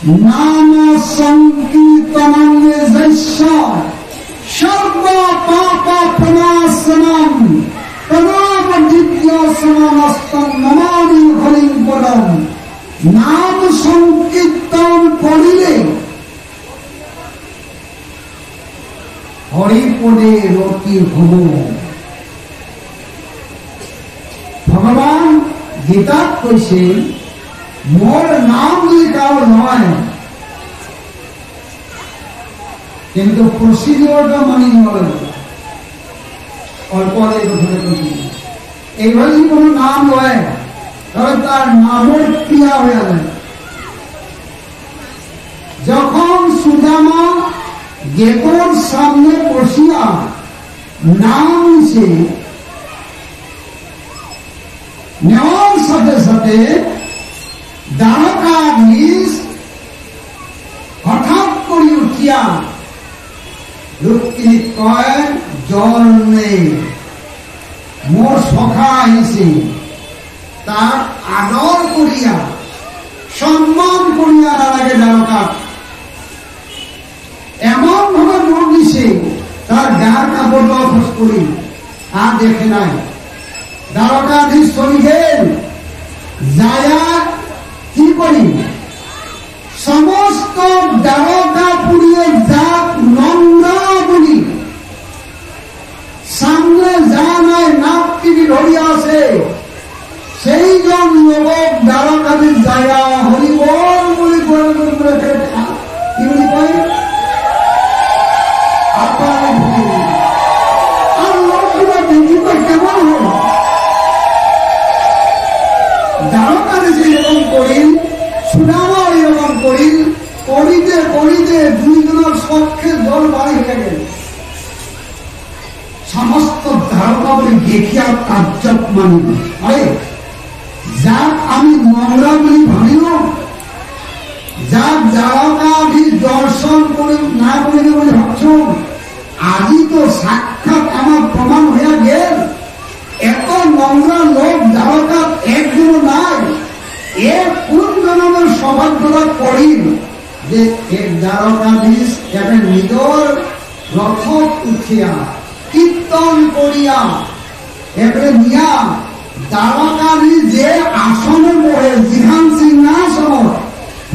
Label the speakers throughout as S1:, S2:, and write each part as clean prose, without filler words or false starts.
S1: নাম সংকীর্তনং যস্য সর্ব পাপ প্রণাশনম প্রণামদিব্যসমস্তং নমামি হরিং পদম। নাম সংকীর্তন করিলে হরিপদে রতি হব। ভগবান গীতাত কৈছে মোর নাম যদি কারো নয় কিন্তু প্রসিডিওরটা মানি নয়। অল্প এইভাবে যদি কোনো নাম লয় তবে তার নামের ক্রিয়া হয়ে যায়। যখন সুদামা গেতর সামনে বসিয়া নাম নিছে নেওয়ার সাথে সাথে দ্বারকাধীশ হঠাৎ করে উঠিয়া রুক্মিণী কয় জল নেই, মোর সখা আহিছে, তার আদর করিয়া সম্মান করিয়া তারাকে দ্বারকা এমন ভাবে জোর দিছে তার গার কাপড় খোঁজ করি আর দেখে নাই। দ্বারকাধীশ চলি গেল, যায়া কি করি সমস্ত দ্বারকা পুড়িয়ে যাক নোংরা বলি সামনে যা নাই নাক টিভি ধরিয়া আছে সেই জন যুবক দ্বারকাধীশ যায়া হরি বল বলি কি বলি কয় কেমন হল দ্বারকাধীশ এরকম করিল, সুদামা এরকম করিল, করিতে করিতে দুইজনের পক্ষে জল বাড়ি হয়ে গেল। সমস্ত দ্বারকা বলি দেখিয়া তাজ্জব মানিল, আরে যাক আমি নোংরা বলি ভাবিল, যাক দ্বারকাধীশ দর্শন করে না করিলে বলে ভাবছ, আজি তো সাক্ষাৎ আমার প্রমাণ হইয়া গেল এত নোংরা লোক দ্বারকা একজন নাই। এর কোন জনের সৌভাগ্যতা করিল যে এক দ্বারকাধীশ এক নিজর রথ উঠিয়া কীর্তন করিয়া এবারে নিয়া দ্বারকাধীশ যে আসনে বহে, যেখান সিংহাসন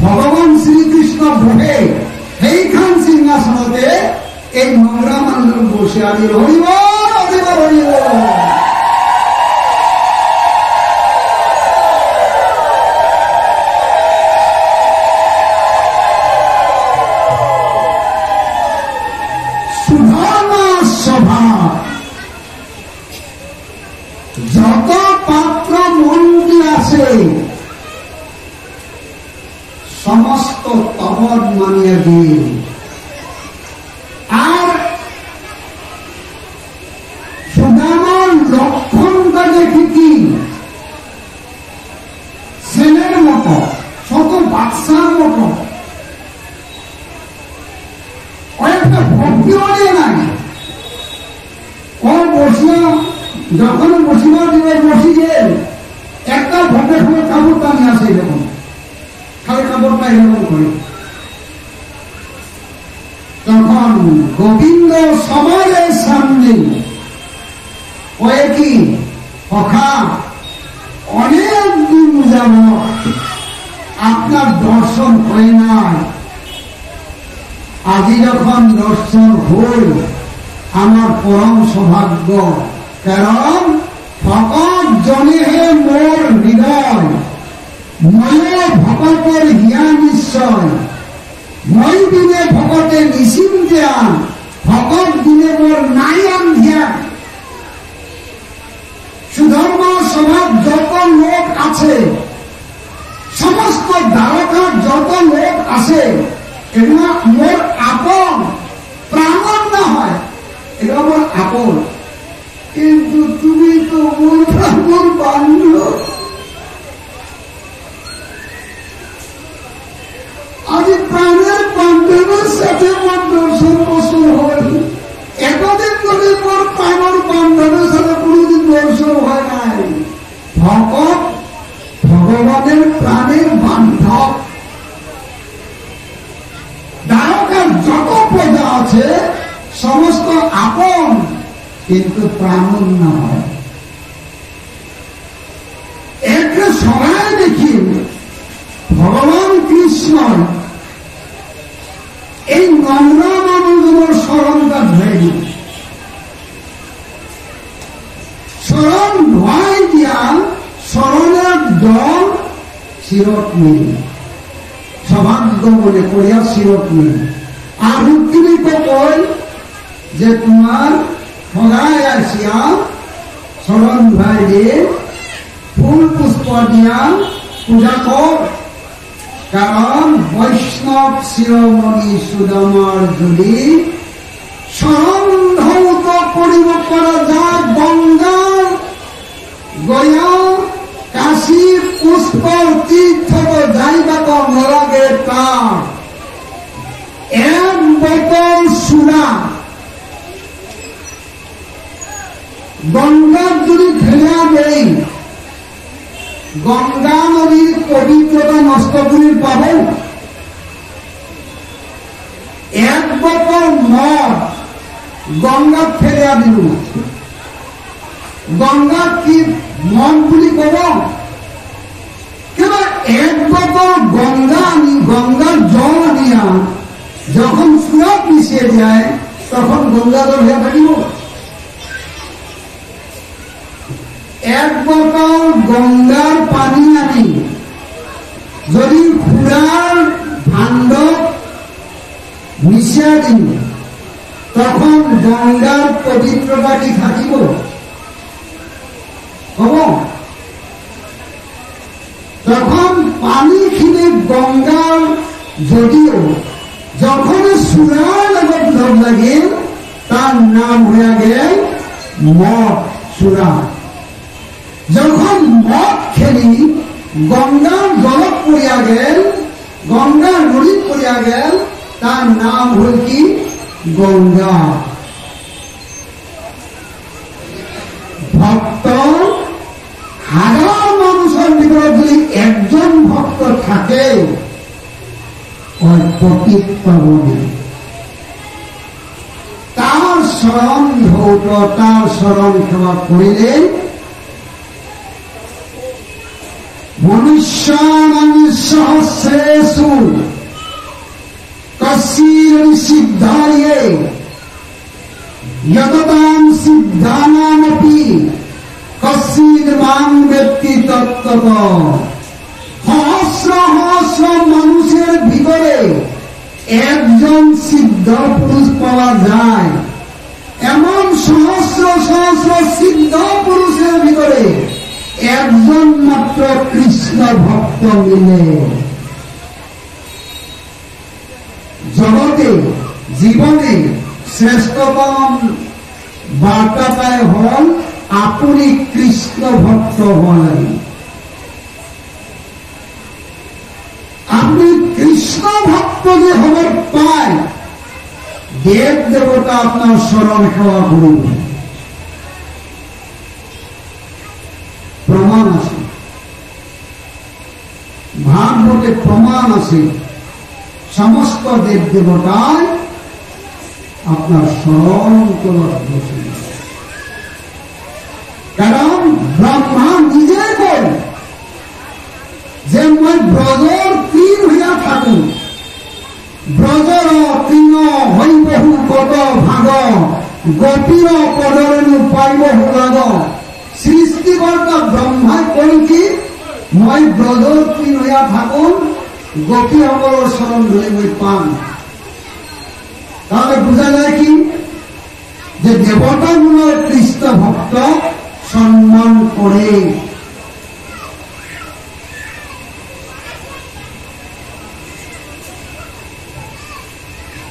S1: ভগবান শ্রীকৃষ্ণ বহে সেইখান সিংহাসনতে এই নোংরা মানুষ বসে আজি হরিব হরিব হরিব। সুধর্মা সভা যত পাত্র মন্ত্রী আছে সমস্ত তবদ মানিয়া দিয়ে আর সুদামার লক্ষণটা দেখি কি ছেলের মতো শত বাদশার মতো কয়েকটা ভক্তিও নিয়ে নাই। ও বসিয়া যখন বসিবার দিনে বসি গেল একটা ভোটের সময় কাপড়টা নিয়ে আসে এরকম খালি কাপড়টা এরকম করে। তখন গোবিন্দ সবাইয়ের সামনে কি সখা অনেক দিন যাব আপনার দর্শন হয় নাই, আজি যখন দর্শন হল আমার পরম সৌভাগ্য। কারণ ভকত জনেহে মোর হৃদয়, ময় ভকতের হিয়া নিশ্চয়, মই দিনে ভকতে নিশ্চিন্তে আন, ভকত দিনে মোর নাই আন ধ্যান। সুধর্ম সভার যত লোক আছে সমস্ত দ্বারকার যত লোক আছে এগুলো মোর আপন, প্রাণন না হয় এগুলো মোর আপন। কিন্তু তুমি তো মোর প্রাণন বান্ধব, আজি প্রাণের বান্ধবের সাথে মোর দর্শন বসন হয়। এতদিন ধরে মোর প্রাণের বান্ধবের সাথে কোনদিন দর্শন হয় নাই। ভগবানের প্রাণের বান্ধব আছে সমস্ত আপন, কিন্তু প্রাণ নয়। একে সবাই দেখি ভগবান কৃষ্ণ এই নোংরা মানুষগুলোর স্মরণটা ধরে দিল। স্মরণ ধোয়াই দিয়া স্মরণের দল শিরত নেই, সৌভাগ্য মনে করিয়া শিরত নেই। আর রুক্মিণীকে কই যে তোমার সদায় আসিয়া স্মরণ ধোয়াই দিয়ে ফুল পুষ্প দিয়া পূজা কর, কারণ বৈষ্ণব শিরোমণি সুদামার যদি স্মরণ ধৌত করিব করা যায় গঙ্গার গয়া কাশী পুষ্প তীর্থ যাইবাক নলাগে তার এক বোতল সুরা গঙ্গার যদি ফেলা দেই, গঙ্গা নদীর পবিত্রতা নষ্ট করে পাব? এক বোতল মদ গঙ্গা ফেলে দিল, গঙ্গা কি মন বুলি কব? কেবল এক বোতল গঙ্গা আনি, গঙ্গার জল আনিয়া যখন সুরাত মিশিয়ে যায় তখন গঙ্গা জল হয়ে থাকিব? এক বোতল গঙ্গার পানি আনি যদি খুড়ার ভাণ্ড মিশিয়ে দিন তখন গঙ্গার পবিত্রতা কি থাকিব? হব? তখন পানি খিনি গঙ্গার যদিও যখন সুরার লগত লগ লাগে তার নাম হয়ে গেল মদ সুরা। যখন মদ খেলি গঙ্গার জলত পড়িয়া গেল, গঙ্গার নদী পড়িয়া গেল, তার নাম হল কি গঙ্গা। ভক্ত হাজার মানুষের ভিতরে যদি একজন ভক্ত থাকে ওই পতিত পাবনে, তার স্মরণ ধৌত, তার স্মরণ সেবা করিলে মনুষ্যানামি সহস্রেষু কস্যির সিদ্ধায়ে যততাং সিদ্ধানামপি কস্যির মাং ব্যক্তি তত্ত্বত। সহস্র সহস্র মানুষের ভিতরে একজন সিদ্ধ পুরুষ পাওয়া যায়, এমন সহস্র সহস্র সিদ্ধ পুরুষের ভিতরে একজন মাত্র কৃষ্ণ ভক্ত মিলে। জগতে জীবনে শ্রেষ্ঠতম বার্তাটাই হল আপনি কৃষ্ণ ভক্ত হন। আপনি কৃষ্ণ ভক্ত যে খবর পায়, দেব দেবতা আপনার স্মরণ সেবা করুন। প্রমাণ আছে, ভাগবতে প্রমাণ আছে, সমস্ত দেব দেবতায় আপনার স্মরণ করার বসে। কারণ ব্রহ্মা নিজে কই যে মই ব্রজর তৃণ হইয়া থাকুন, ব্রজর তৃণ হইবহু কত ভাগ, গোপীর পদরেণু পাইবহু লাগ। সৃষ্টিকর্তা ব্রহ্মাই কই কি মই ব্রজর তৃণ হইয়া থাকুন, গোপীসকলের স্মরণ ধরে মই পাম। তাহলে বোঝা যায় কি যে দেবতাগুলো কৃষ্ণ ভক্ত সম্মান করে।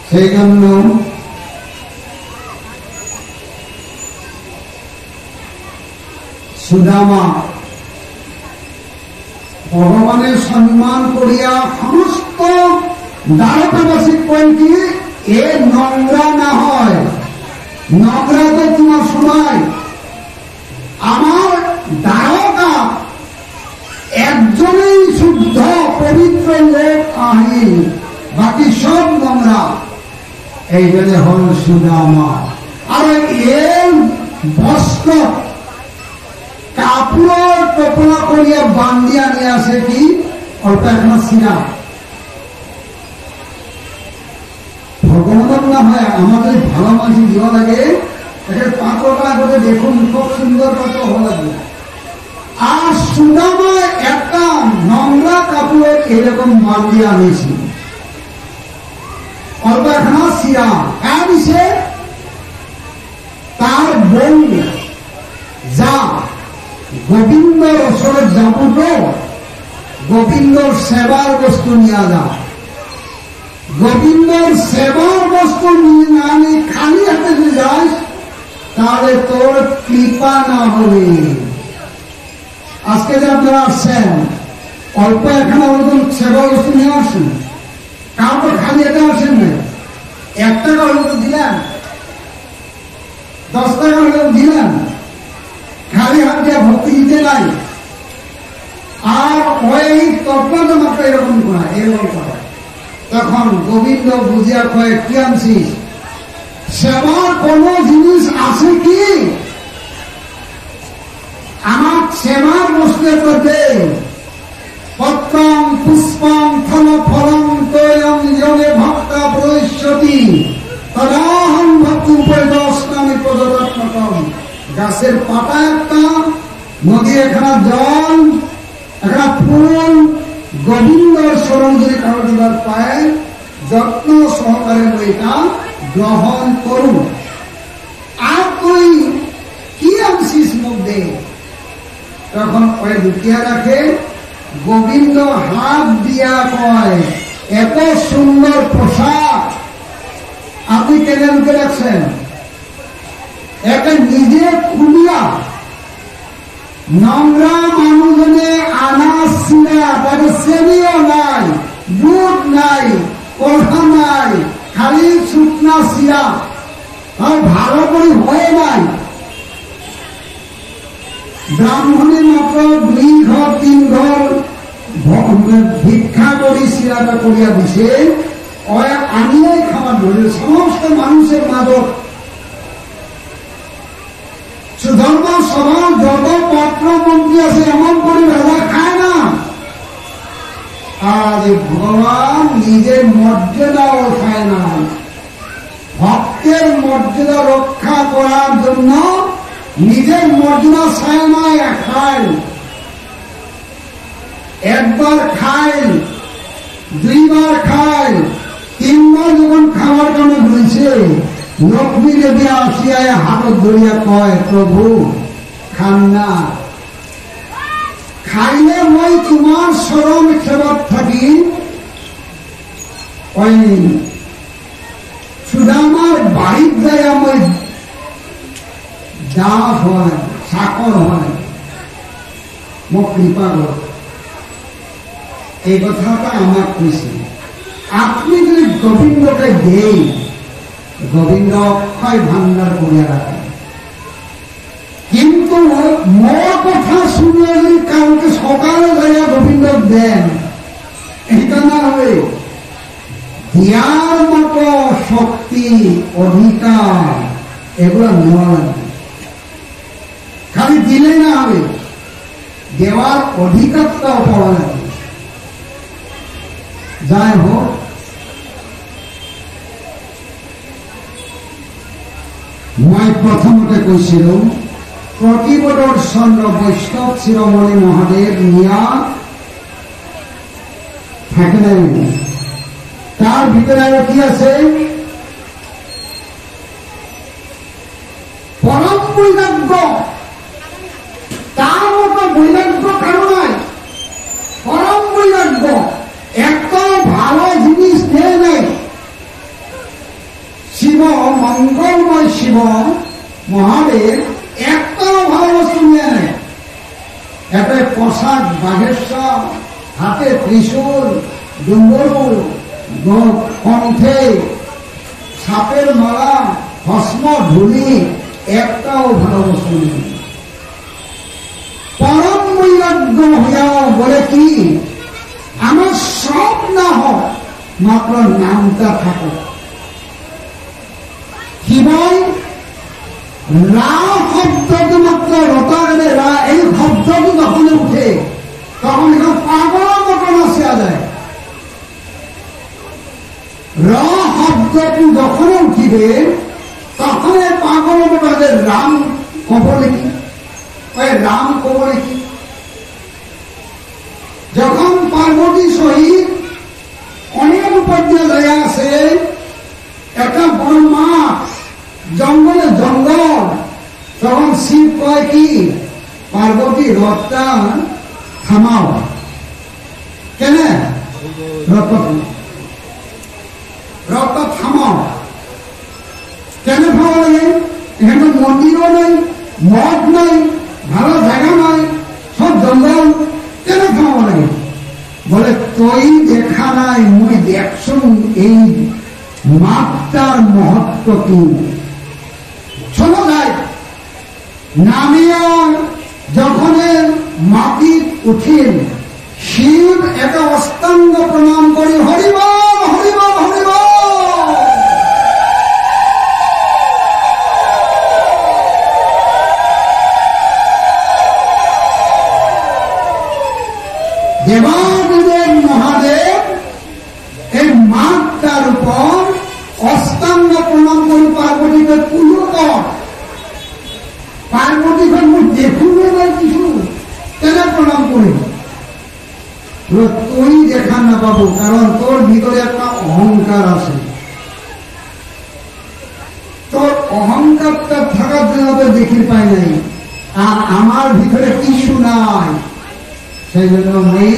S1: সেই জন্য সুদামা ভগবানের সম্মান করিয়া সমস্ত দ্বারকাবাসী কই কি এ নোংরা না হয়, নোংরা তো তোমার সময় আমার দ্বারকা একজনেই শুদ্ধ পবিত্র লোক আহি, বাকি সব নোংরা। এইজন্য হল সুদামা। আর এই বস্ত্র কাপড় টপলা করিয়া বান্ধিয়া নিয়ে আসে কি অল্প একটা সিরা। ভগবান না হয় আমাদের ভালো মানুষ দেওয়া লাগে, একটা পাত্রটা করে দেখুন খুব সুন্দর পাত্র হওয়া লাগবে। আর সুদামায় একটা নোংরা কাপড় এরকম বান্ধিয়া আনেছি অল্প একটা সিরা। কার দিছে? তার বউ যা গোবিন্দর ওসরে যাব তো গোবিন্দর সেবার বস্তু নিয়ে যা। গোবিন্দর সেবার বস্তু নিয়ে না নিয়ে খালি হাতে যদি যাস তাহলে তোর কৃপা না হবে। আজকে যে আপনারা আসছেন অল্প এখানে ওরকম সেবার বস্তু নিয়ে আসেন, কাউকে খালি হাতে আসেন না। 1 টাকা হয়তো দিলেন, 10 টাকা হয়তো দিলেন, খালি হাত দিয়ে ভক্তি দিতে নাই। আর ওই তত্ত্বটা মাত্র এরকম করা, এরকম করা। তখন গোবিন্দ বুঝিয়া কয়ে কি আনছিস? সেবার কোন জিনিস আছে কি? আমার সেবার বস্তু তো দে। পত্রং পুষ্পং ফল ফলং তৈলং যোগে ভক্তা প্রদর্শতি তদাহং ভক্তি উপদস্নামি প্রদত্তম। গাছের পাতা একটা, নদী এখানে জল, একটা ফুল, গোবিন্দর স্মরণ যদি কারো দিবার পায় যত্ন সহকারে বইটা গ্রহণ করুন। আর তুই কি আনছিস মধ্যে? তখন ওই লুকিয়া রাখে। গোবিন্দ হাত দিয়া কয় এত সুন্দর পোশাক আপনি কেন লুকে রাখছেন? একে নিজে খুলিয়া নোংরা মানুষজনে আনা সিরা, তাকে সেমিও নাই, দুধ নাই, কলহা নাই, খালি শুকনা সিরা, আর ভালো করে হয়ে নাই। ব্রাহ্মণে মাত্র 2 ঘর 3 ঘর ভিক্ষা করি সিরাটা করিয়া দিছে, আনিয়ে খাবার ধরে সমস্ত মানুষের মাদক। সুধর্ম সভা যত পত্র মন্ত্রী আছে এমন করে রাজা খায় না। আজ ভগবান নিজের মর্যাদাও খায় না। ভক্তের মর্যাদা রক্ষা করার জন্য নিজের মর্যাদা চায় না, খায়। একবার খায়, 2 বার খায়, 3 বার যখন খাওয়ার জন্য ধরেছে লক্ষ্মী দেবী আসিয়ায় হাতত ধরিয়া কয় প্রভু খান না। খাইলে মই তোমার চরণ সেবক থাকি। ওই সুদামার বাড়ির যায় মই দাস হয়, চাকর হয়, মোক কৃপা কর। এই কথাটা আমার কইছে। আপনি যদি গোবিন্দকে দেই, গোবিন্দ অক্ষয় ভান্ডার করিয়া রাখেন। কিন্তু মোর কথা শুনে যদি কালকে সকালে যাইয়া গোবিন্দ দেন, এটা না হবে। দিয়ার মতো শক্তি অধিকার এগুলো নেওয়া লাগবে। খালি দিলে না হবে, দেওয়ার অধিকারটাও পাওয়া লাগবে। যাই হোক, মই প্রথমতে কৈছিল প্রতিবদর চন্দ্র বৈষ্ণব শিরোমণি মহাদেব নিয়া থাকলেন। তার ভিতরে আরো কি আছে? পরম বৈরাগ্য। তার মতো বৈরাগ্য কারো নাই। পরম বৈরাগ্য, একটা ভালো জিনিস দেয় নাই। শিব মঙ্গলময় শিব মহাদেব একটাও ভালো বস্তু নিয়ে নেয়। একটা পোশাক, বাঘেশ্বর, হাতে ত্রিশূল, ডুম্বরু, কণ্ঠে সাপের মালা, ভস্ম ধুলি, একটাও ভালো বস্তু নেই। পরম বৈরাগ্য হইয়াও বলে কি আমার সব না হয়, মাত্র নামটা থাকো। শিৱই ৰা শব্দটো মাত্ৰ ৰতাৰে ৰা এই শব্দটো যখন উঠে তখন এখন পাগলৰ মতো নাচা যায়। র শব্দটো যখন উঠিবে তখন পাগলের মতো রাম কব নাকি, রাম কব নাকি। যখন পার্বতী সহিত অনেক উপাধ্যায় লয়া আছে একটা বড় মাঠ জঙ্গলে জঙ্গল, তখন শিব কয় কি পার্বতী রথটা থামাও। কেন রথটা থামাও? কেন থামা লাগে? এখানে তো মন্দিরও নেই, মঠ নাই, ভালো জায়গা নাই, সব জঙ্গল, কেন থামা লাগে? বলে তুই দেখা নাই, মুই দেখছো এই মাঠটার মহত্ব কি। শোনা যায় নামিয়া যখন মাটি উঠিল শিব একটা অষ্টাঙ্গ প্রণাম করি হরিবল হরিবল হরিবল। দেবাদিদেব মহাদেব এই মাঠটার উপর অষ্টাঙ্গ প্রণাম করি পার্বতীকে পুজো কর। পার্বতীকে মুখ দেখুন এবার কিছু কেন প্রণাম করি? তুই দেখা না পাবো, কারণ তোর ভিতরে একটা অহংকার আছে। তোর অহংকারটা থাকার জন্য তো দেখি পাই নাই, আর আমার ভিতরে কিছু নাই। সেই জন্য আমি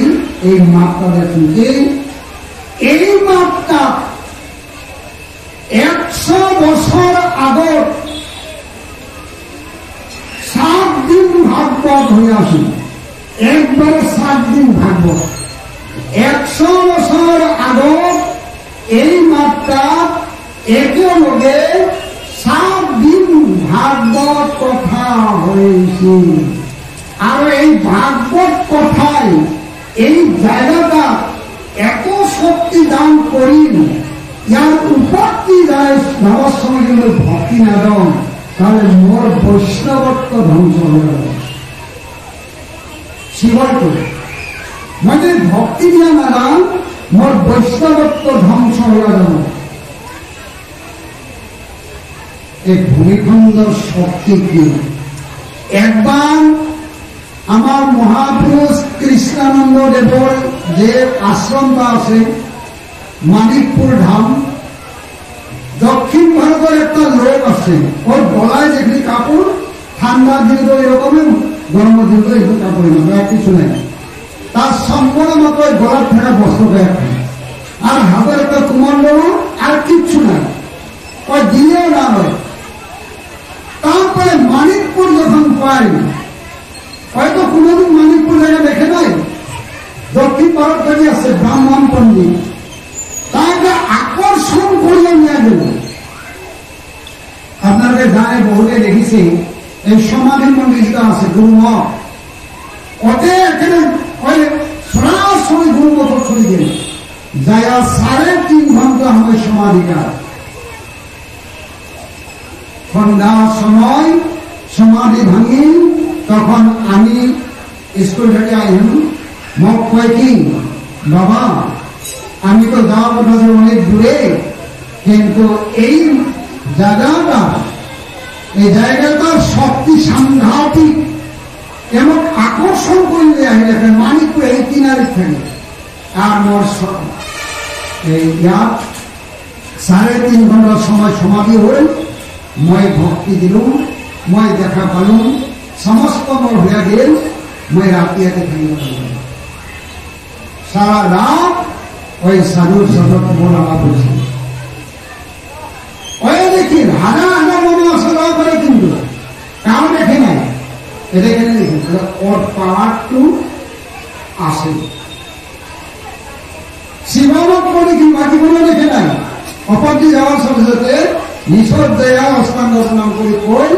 S1: এই মাপটা দেখুন, এই মাপটা 100 বছর আগত 7 দিন ভাগবত হয়ে আসি, একবারে 7 দিন ভাগবত। 100 বছর আগত এই মাপটা একেলগে 7 দিন ভাগবত কথা হয়েছে। আর এই ভাগবত কথায় এই জায়গাটা এত শক্তি দান করি, ইয়ার উপত্তি যায় ভাবার সময় কিন্তু ভক্তি না দাম, তাহলে মোর বৈষ্ণবত্ব ধ্বংস হয়ে যাবে। শিবই করে মানে ভক্তি দিয়া না দাম, মোর বৈষ্ণবত্ব ধ্বংস হয়ে যাবে। এই ভূমিখণ্ডর শক্তি কি? একবার আমার মহাপুরুষ কৃষ্ণানন্দ দেবর যে আশ্রমটা আছে মানিকপুর ধাম, দক্ষিণ ভারতের একটা লোক আছে, ওর গলায় যেগুলি কাপড় ঠান্ডা দিন এরকমের, গরম দিন এগুলো কাপড় নেই, কিছু নেই, তার সম্পূর্ণ মতো গলার থাকা বস্ত্র একটা, আর হাতের একটা কুমণ্ডল, আর কিচ্ছু নাই, ওই দিলেও না হয়। তারপরে মানিকপুর যখন পাই, হয়তো কোনদিন মানিকপুর জায়গা দেখে নাই, দক্ষিণ ভারত থেকে আছে ব্রাহ্মণ পণ্ডিত, তাকে আকর্ষণ করিয়ে নিয়ে গেল। আপনাকে জানে বহুতে দেখেছি এই সমাধি মন্দিরটা আছে গুরুমঠ, ওতে এখানে সরাসরি গুরুমঠ ছড়ি গেল যায় 3.5 ঘন্টা হবে সমাধিকার। সন্ধ্যার সময় সমাধি ভাঙি, তখন আমি স্কুল থেকে আইলাম, মোক কয় কি বাবা আমি তো যাওয়া কথা অনেক দূরে, কিন্তু এই জায়গাটার শক্তি সাংঘাতিক এবং আকর্ষণ করলে আসলে মানিকপুর এই কিনারে থাকে। আর মোর ইয়াত 3.5 ঘন্টার সময় সমাধি হল, মই ভক্তি দিলুম, মই দেখা পালুম, সমস্ত মোর হয়ে গেল, মই রাতিয়াতে থাকি সারা রাত ওই সাধু সদক বলা বলছি। ওই দেখি হাজার হাজার মানুষ আসা করে, কিন্তু কাউ দেখে নাই, এটা কেন দেখি ওর পাওয়ারটু আসে। শিবমত করে কি বাকি কোনো দেখে নাই, অপরটি যাওয়ার সাথে সাথে নিঃসর দেয়া অষ্টাঙ্গ প্রণাম করে কই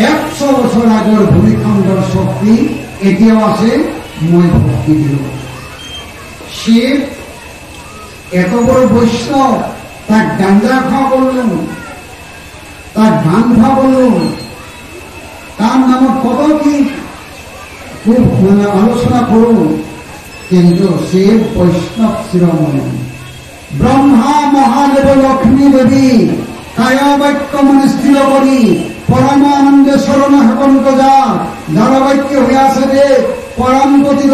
S1: 100 বছর আগের ভূমিখণ্ডর শক্তি এটিও আসে, মই ভক্তি দিল। শিব এত বড় বৈষ্ণব, তার গাঞ্জা খাওয়া বললেন, তার গান্ধা বলুন, তার নামক কত কি খুব আলোচনা করুন, কিন্তু সে বৈষ্ণব শিরোমণি। ব্রহ্মা মহাদেব লক্ষ্মী দেবী কায়া বাক্য মনে স্থির করি পরমানন্দে শরণ হেকন্ত যা ধারাবাক্য হইয়াছে যে পরম গতির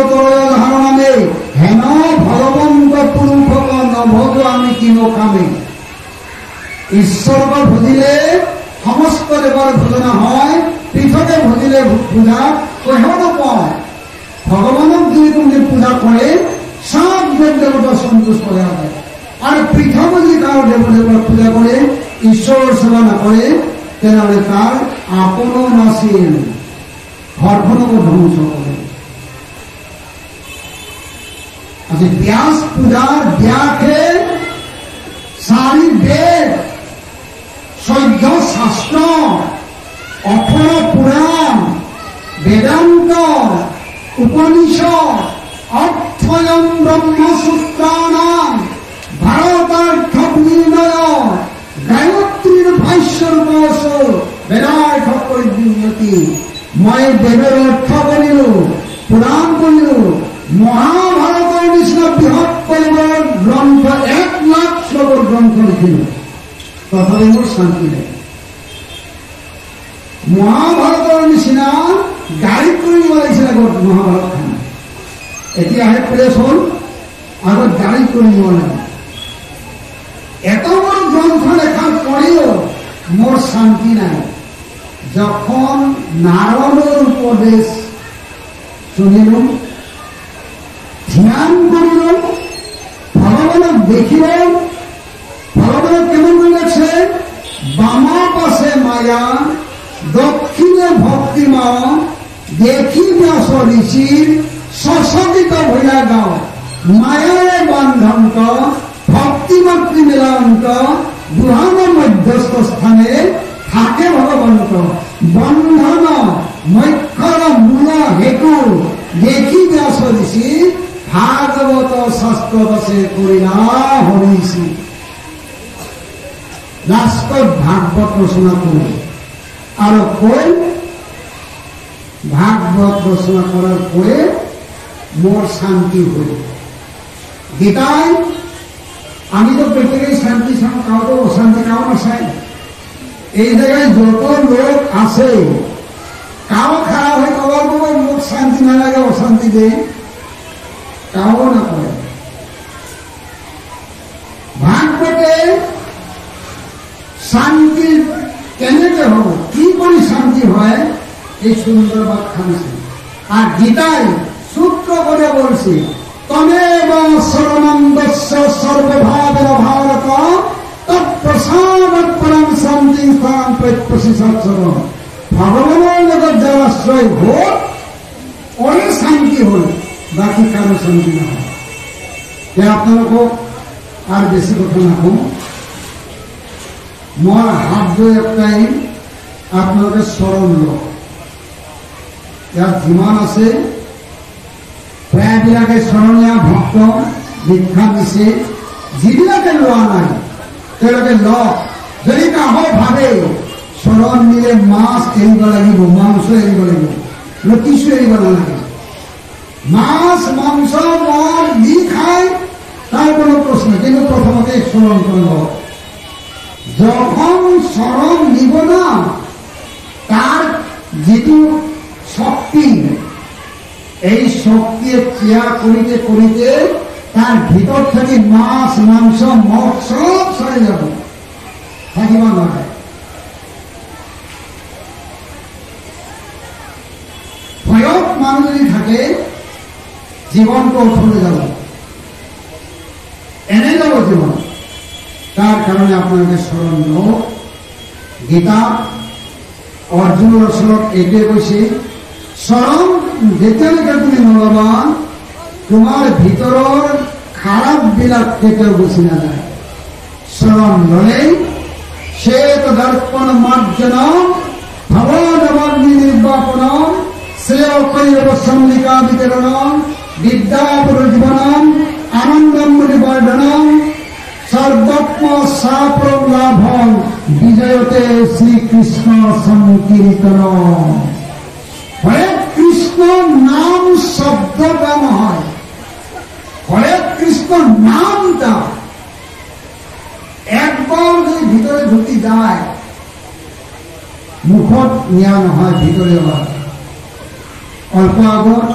S1: ধারণামে হেন ভগবন্ত পুরুষক নভোগ আমি কিন কামে। ঈশ্বরক ভজিলে সমস্ত দেৱৰ ভজনা হয়, পৃথকে ভজিলে পূজা কেহ নকয়। ভগৱানক যদি কোনোদিন পূজা কৰে সব দেৱ দেৱতা সন্তুষ্ট হয়ে যায়। আর পৃথক যদি কারো দেব দেবতার পূজা করে ঈশ্বরের সেবা না করে তেনেহলে তার আপনও নাছিল, ঘরখনকে ধ্বংস করে। আচ্ছা, ব্যাস পূজার ব্যাখে সারি বেদ সৈন্য শাস্ত্র অপর পুরাণ বেদান্ত উপনিষদ অর্থয়ম ব্রহ্মসূত্রাণাম ভারতার্থ নির্ণয় গায়ত্রীর ভাষ্যর বস বেদার্থ পরিণতি। মই দেবের অর্থ বলিল, পুরাণ বলিল, মহাভারতের নিচিনা বৃহৎ পরিমাণৰ গ্রন্থ 1 লাখ শ্লোকৰ গ্রন্থ লিখিল, তথাপি মোৰ শান্তি নাই। মহাভারতের নিচিনা গাড়ীত কৰিব লাগিছিলে মহাভাৰতখন, এতিয়াহে প্ৰেছ হল, আগত গাড়ীত কৰিব লাগে। এত বড় গ্রন্থ লেখার পরেও মোর শান্তি নাই। যখন নারদের উপদেশ শুনিল, ধ্যান করিল, ভগবানক দেখিল, ভগবান কেমন বলেছে, বামা পাশে মায়া দক্ষিণে ভক্তিমা দেখি ব্যাস ঋষির সশকিত ভইয়া গাও মায়ারে বান্ধন্ত ভক্তিমাতৃ মেলান্ত দুহান মধ্যস্থ স্থানে থাকে ভগবন্ত বন্ধন মক্ষর মূল হেতু দেখি ব্যাস ঋষি ভাগবত শাস্ত্র বসে করিলা হরিষি। লাষ্টত ভাগবত রচনা করে আর কই ভাগবত রচনা করার পরে মোর শান্তি হল। গীতায় আমি তো প্রত্যেকেই শান্তি চাও, কাউ তো অশান্তি কাউ না চাই। এই জায়গায় যত লোক আছে কাউ খারাপ হয়ে কবার বলবো মুখ শান্তি না লাগে, অশান্তি দেয়, কাউ না করে। ভাগবতে শান্তি কেনেকে হব, কি করে শান্তি হয়, এই সুন্দর ব্যাখ্যা আছে। আর গীতায় সূত্র করে বলছে, তমেব শরণং দস্য সর্বভাবের ভারত তৎপ্রসাদাৎ পরম শান্তি স্থান প্রতিষ্ঠা। ভগবানের জগৎ যার আশ্রয় হোক, ওরে শান্তি হল, বাকি কারো শান্তি না হয়। আপনাদেরকে আর বেশি কথা না কম, মোর হাত ধরে একটাই আপনাদের স্মরণ লোক যার যিমান আছে প্ৰায়বিলাকে স্মৰণীয় ভক্ত দীক্ষা দিছে, যিবিলাকে লোৱা নাই তেওঁলোকে লওক। যদি কাহ ভাবে স্মৰণ নিলে মাছ এৰিব লাগিব, মাংস এৰিব লাগিব, কিছু এৰিব নালাগে। মাছ মাংস মদ দি খায় তাৰ কোনো প্ৰশ্ন, কিন্তু প্ৰথমতে স্মৰণ কৰিব। যখন স্মরণ নিব না, তার যেটু শক্তি, এই শক্তি ক্রিয়া করিতে করিতে তার ভিতর থেকে মাছ মাংস মদ সব সরে যাব, থাকিব নয়। ভয়ত মানুষ যদি থাকে জীবনটা চলে যাব, এনে যাব জীবন। তার কারণে আপনাদের স্মরণ হোক। গীতা অর্জুনের শ্লোক এটে বসে স্মরণ যেতেলেকে তুমি নলবা, তোমার ভিতরের খারাপ বিলাক কেটেও বসে না যায়। স্মরণ ললেই শ্বেত দর্পণ মার্জন ভবনবগ্নি নির্বাপন শ্রেয় কৈব সম্মিকা বিতরণ বিদ্যাপুর জীবনম আনন্দম বর্ধনম সর্বত্ম সাপ্রলাভম বিজয়তে শ্রীকৃষ্ণ সংকীর্তন। হরে কৃষ্ণ নাম শব্দটা নহয়, হরে কৃষ্ণ নামটা একবার যদি ভিতরে ঢুকি যায়, মুখত নিয়া নহয়, ভিতরে হয়। অল্প আগত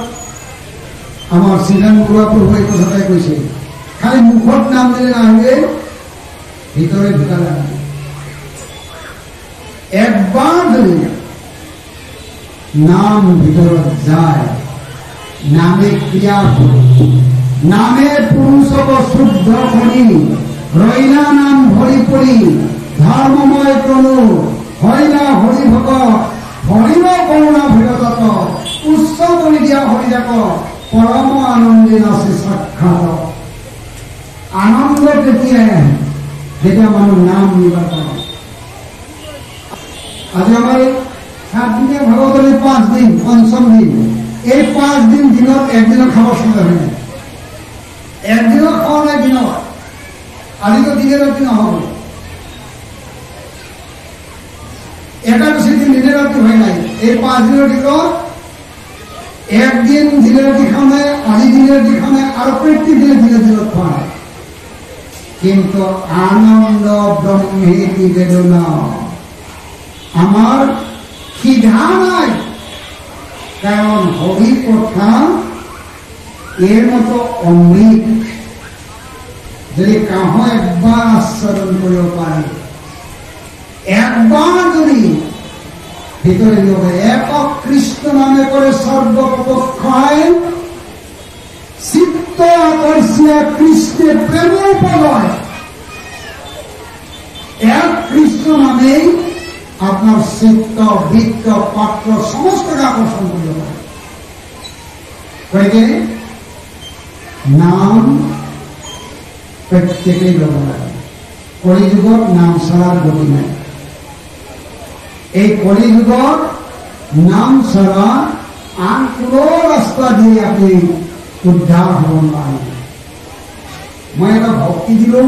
S1: আমার শ্রীরাম গুরুপ্রভু এই কথাটাই কৈছে, খালি মুখত নাম দিলে নাহিলে ভিতরে ঢুকা যায়। একবার যদি নাম ভিতরত যায়, নামে ক্রিয়া করি, নামে পুরুষক শুদ্ধ করি, রইলা নাম হরি পরি, ধর্মময় প্রণু হরিনা হরি ভক, হরিব করুণা ভিড়ত, উচ্চ কৰি দিয়া হরি যাক, পরম আনন্দে নাচে সাক্ষাৎ। আনন্দ তেতিয়াই আহে যেতিয়া মানুহ নাম নিবাৰ কৰে। আজি আমাৰ 7 দিনীয়া ভাগৱতৰ 5 দিন, পঞ্চম দিন। এই 5 দিন দিনত একদিনৰ খাব সময় হয় নাই, একদিনৰ খাওয়া নাই দিনত। আজি তো দিনের রাত্রি নহব, একাদশী দিন দিনের রাত্রি হয় নাই। এই 5 দিনের ভিতর একদিন দিনের রাত্রি খাওয়া নাই, আজি দিনের রাত্রি খাওয়া নাই, আর প্রত্যেক দিনে দিনের দিনত খাওয়া নাই। কিন্তু আনন্দ ব্রহ্মে নিবেদনা, আমার খিদা নাই, কারণ হরি কথা এর মতো অমৃত যদি কাহ একবার আস্বাদন কৰিব পারে, একবার যদি ভিতরে যোগে একক কৃষ্ণ নামে করে সর্বপক্ষায় চিত্ত আকর্ষিয়া কৃষ্ণে প্রেম উপলয়, এক কৃষ্ণ নামেই আপনার চিত্ত বৃত্ত পাত্র সমস্তকে আকর্ষণ করতে পারে। কয়েকে নাম প্রত্যেকেই লব লাগে। কলিযুগত নাম ছাড়ার গতি নাই। এই কলিযুগত নাম ছাড়া আন কোনো রাস্তা দিয়ে আপনি উদ্ধার হব নোৱাৰে। মই এটা ভক্তি দিলো,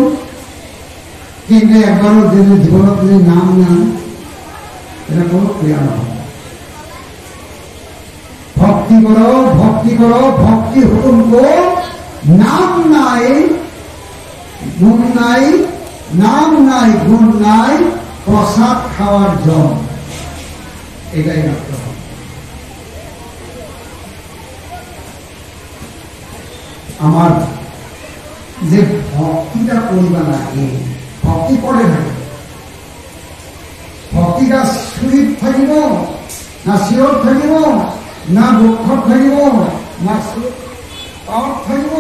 S1: কিন্তু একবারও যদি জীবনত যদি নাম নাই, এটা কোনো ক্রিয়া নহয়। ভক্তি করো, ভক্তি করো, ভক্তি হুকুম কো, নাম নাই, গুণ নাই, নাম নাই, গুণ নাই, প্রসাদ খাওয়ার জল, এটাই রাখতে হবে। আমার যে ভক্তিটা করিবা লাগে, ভক্তি করে থাকে, ভক্তিটা সুরিত থাকিব না শিৰত থাকিব, না দুঃখত থাকিব, না পাওয়াত থাকিব,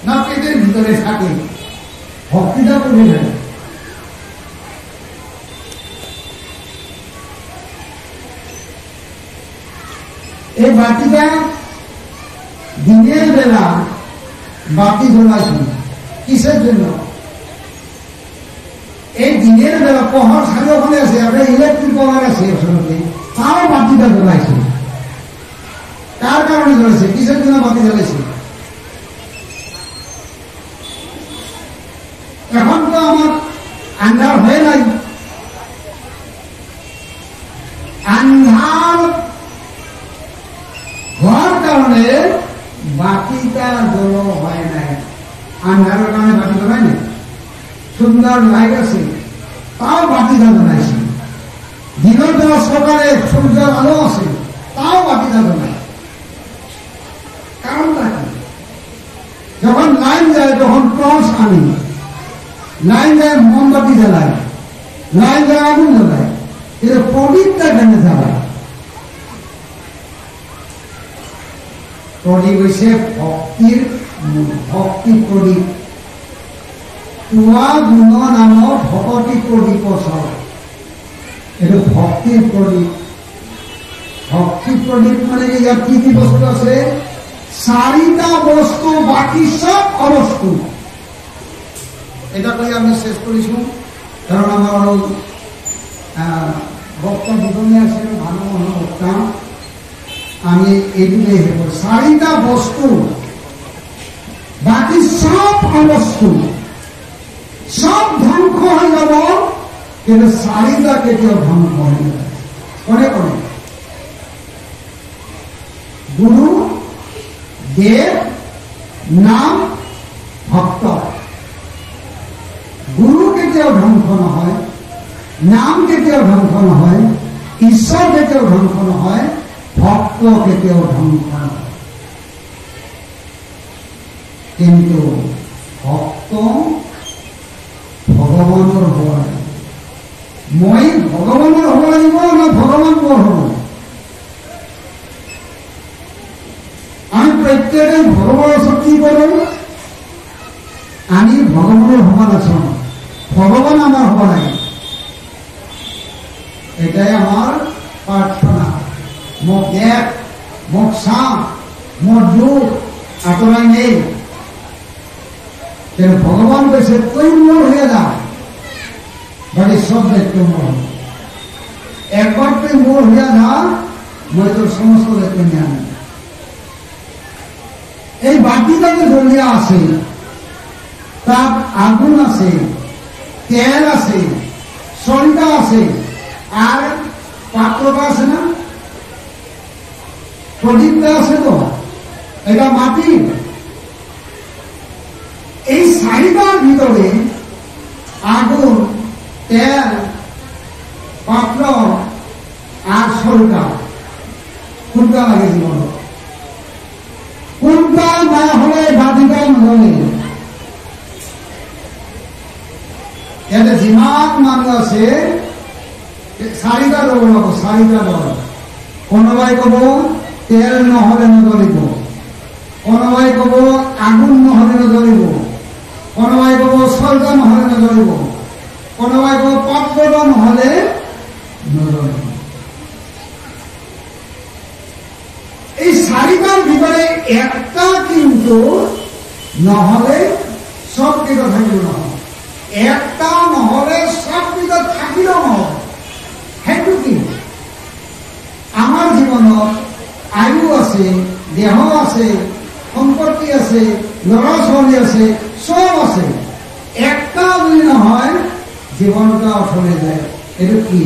S1: না পেটের ভিতরে থাকে, ভক্তিটা করে থাকে। এই বাতিটা দিনের বেলা বাতি জ্বলাইছি কিসের জন্য? এই দিনের বেলা পহর সাড়ে ওখানে আছে, আপনার ইলেকট্রিক পাওয়ার আছে আসলে, তাও বাতিটা জ্বলাইছে। কার কারণে জ্বলেছে? কিসের জন্য বাতি জ্বলেছে? এখন তো আমার আন্ধার হয়ে নাই, আন্ধার হওয়ার কারণে বাতিটা জ্বল হয় নাই। আন্ধারের কারণে বাতি জ্বলাই না, সুন্দর লাইট আছে, তাও বাতিটা জ্বলাইছে। দিনের বেলা সকালে সূর্যের আলো আছে, তাও বাতিটা জ্বলাই। কারণটা কি? যখন লাইন যায়, তখন টর্চ আনি, লাইন যায় মোমবাতি জ্বালায়, লাইন যায় আগুন জ্বালায়, কিন্তু প্রদীপটা কেন জ্বালায়? প্রদীপ হয়েছে ভক্তির ভক্তি প্রদীপ। তুয়া গুণ নাম ভকতি প্রদীপ সব, এটা ভক্তির প্রদীপ। ভক্তি প্রদীপ মানে ইয়াত কি কি বস্তু আছে? 4টা বস্তু, বাকি সব অবস্তু। এটা কই আমি শেষ করিছো, কারণ আমার বক্তা দুজনে আছে, ভালো ভালো বক্তা। আমি এইটুকুই হেব, 4টা বস্তু, বাকি সব অবস্তু, সব ধ্বংস হয়ে যাব, কিন্তু চাৰিটা কেতিয়াও ধ্বংস হয় না। কোনে কোনে? গুৰু, দেৱ, নাম, ভক্ত। গুৰু কেতিয়াও ধ্বংস নহয়, নাম কেতিয়াও ধ্বংস নহয়, ঈশ্বৰ কেতিয়াও ধ্বংস নহয়, ভক্ত কেতিয়াও ধ্বংস নহয়। কিন্তু ভক্ত ভগৱানৰ হ'ব লাগিব। মই ভগৱানৰ হ'ব লাগিব না ভগৱান মোৰ হ'ব? আমি প্ৰত্যেকে ভগৱানৰ ওচৰত কি কৰোঁ? আমি ভগৱানৰ সমান আছো, ভগৱান আমাৰ হ'ব লাগে। এটাই আমার প্রার্থনা। মোক দেখ, মোক চা, মোর যুগ আতরাই নেই। ভগবান কেছে তুই মোর হয়ে যা, বাকি সব দায়িত্ব মোর। একবার তুই মোর হয়ে যা, মই তোর সমস্ত দায়িত্ব নিয়ে আনি। এই বাতিটা যে জ্বলিয়া আছে, তার আগুন আছে, তেল আছে, সরিতা আছে, আর পাত্রটা আছে না, প্রদীপটা আছে, তো এটা মাটি। এই চারিটার ভিতরে আগুন, তেল, পাত্র আর সরিতা কোনটা লাগে জীবন? কোনটা না হলে বাতিটা নজ্বলে। এতে যিমান মানুষ আছে চাৰিটা দল ওলাব, চাৰিটা দল। কোনোবাই কব তেল নহলে নজ্বলিব, কোনোবাই কব আগুন নহলে নজ্বলিব, কোনোবাই কব সৰিতা নহলে নজ্বলিব, কোনোবাই কব পাত্ৰটা নহলে নজ্বলিব। এই চাৰিটাৰ ভিতরে একটা কিন্তু নহলে সব কেইটা থাকিব নহয়, একটা নহলে সব কেইটা থাকিলেও নহয়। সেইটো কি? আমার জীবনত আয়ু আছে, দেহ আছে, সম্পত্তি আছে, লৰা ছোৱালী আছে, সব আছে। একটা যদি নহয় জীবনটা চলে যায়। এইটো কি?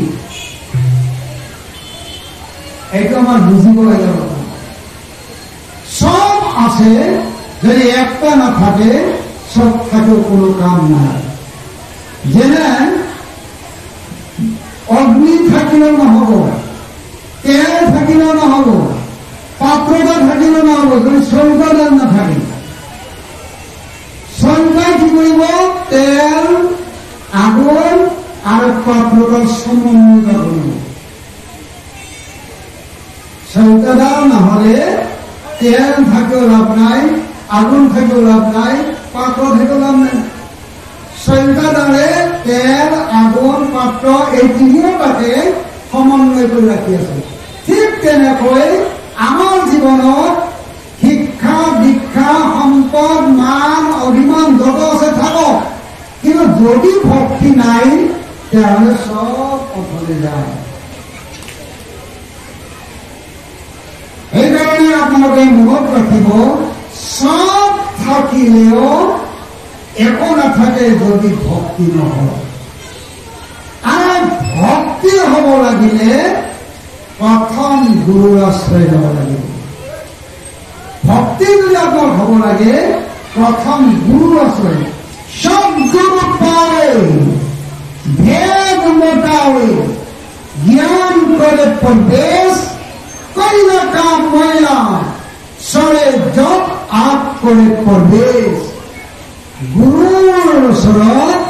S1: এইটো আমার বুঝিব লাগে। সব আছে, যদি একটা না থাকে সব থাকেও কোনো কাম নাই। যেনে অগ্নি থাকিলেও নহব, তেল থাকিলেও নহব, পাত্রটা থাকিলেও নহব যদি সৰিতা নাথাকে। সৰিতা কি কৰিব? তেল, আগুন আর পাত্রটার সমন্বয় কৰিব। সৰিতা নহলে তেল থাকেও লাভ নাই, আগুন থাকেও লাভ নাই, পাত্র থাকেও লাভ নাই। সৰিতা দ্বারে তেল, আগুন, পাত্র এই তিনিওটাকে সমন্বয় করে রাখি আছে। ঠিক তেনেকৈ আমার জীবনত শিক্ষা, দীক্ষা, সম্পদ, মান, অভিমান যত আছে থাকক, কিন্তু যদি ভক্তি নাই তাহলে সব অথলে যায়। এইকাৰণে আপোনালোকে মনত ৰাখিব, সব থাকিলেও একো নাথাকে যদি ভক্তি নহয়। আর ভক্তি হব লাগিলে প্রথম গুরুর আশ্রয় লব লাগিব। ভক্তি যদি আপনার হব লাগে প্রথম গুরুর আশ্রয়। সব গুরু পাওয়ে, ভেদ মোটাওয়ে, জ্ঞান করে প্রবেশ, করিলে কাম ময়লা, সরে জপ আপ করে প্রবেশ। গুৰুৰ ওচৰত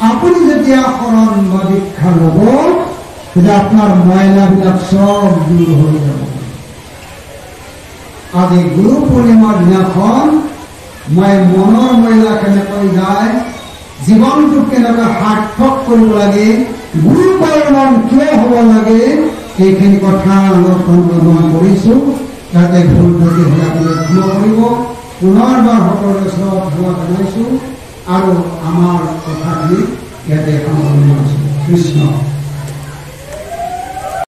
S1: আপুনি যেতিয়া শৰণ বা দীক্ষা ল'ব, তেতিয়া আপোনাৰ ময়লাবিলাক চব দূৰ হৈ যাব। আজি গুৰু পূৰ্ণিমাৰ দিনাখন মই মনৰ ময়লা কেনেকৈ যায়, জীৱনটোক কেনেকৈ সাৰ্থক কৰিব লাগে, গুৰু পালন কিয় হ'ব লাগে, এইখিনি কথা আলোচনা কৰিছো। যাতে ভুল ত্ৰুটি হ'লে আপুনি ক্ষমা কৰিব। পুনৰবাৰ সকলোৰে ওচৰত সেৱা জনাইছো আৰু আমাৰ কথাখিনি ইয়াতে সামৰণি মাৰিছো। কৃষ্ণ।